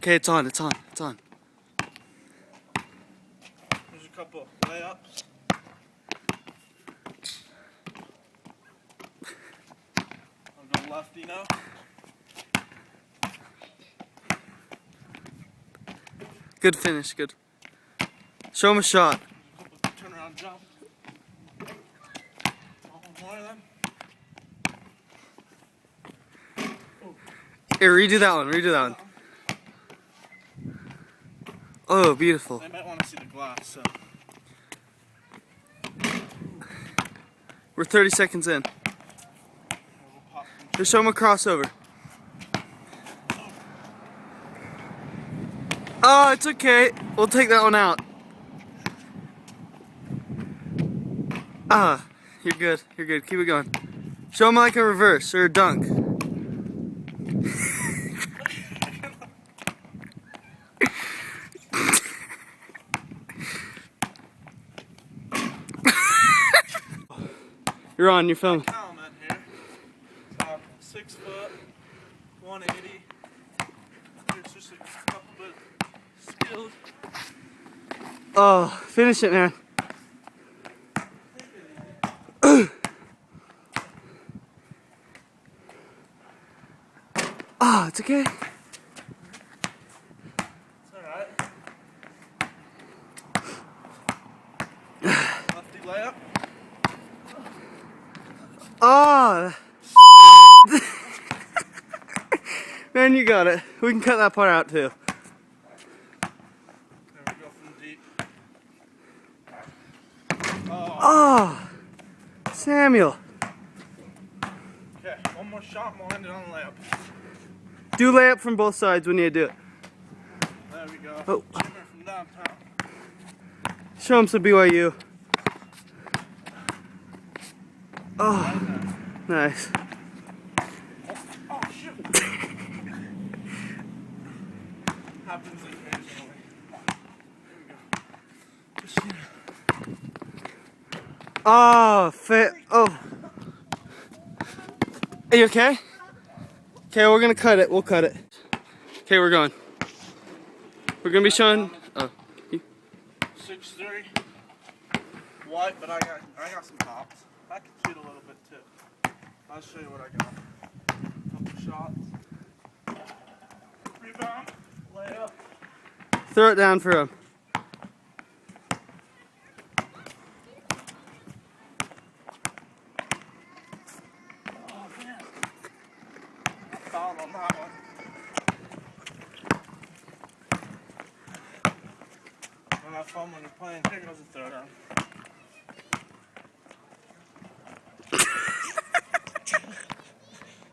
Okay, it's on, it's on, it's on. There's a couple layups. I'll go lefty now. Good finish, good. Show him a shot. There's a couple turnaround jumps. More of them. Here, redo that one, redo that one. Oh, beautiful. They might want to see the glass, so. We're 30 seconds in. Just show him a crossover. Oh, it's okay. We'll take that one out. Ah, you're good. You're good. Keep it going. Show him like a reverse or a dunk. You're on. You're filming. Comment here. 6 foot, 180. Here's just a couple bit skills. Oh, finish it, man. Ah, it's okay. It's alright. Lefty layup. Ah. Man, you got it. We can cut that part out too. There we go from deep. Oh, Samuel. Okay, one more shot and we'll end it on a layup. Do layup from both sides when you do it. There we go. Oh. Jimmer from downtown. Show him some BYU. Oh, nice. Oh, shoot. Happens occasionally. Here we go. Just here. Oh, fit. Oh. Are you okay? Okay, we're gonna cut it. We'll cut it. Okay, we're going. We're gonna be showing. Oh. 6'3". White, but I got some tops. I can shoot a little bit too. I'll show you what I got. Couple shots. Rebound. Layup. Throw it down for him. Oh man. I fouled on that one. Don't have fun when you're playing. Here goes the throw down.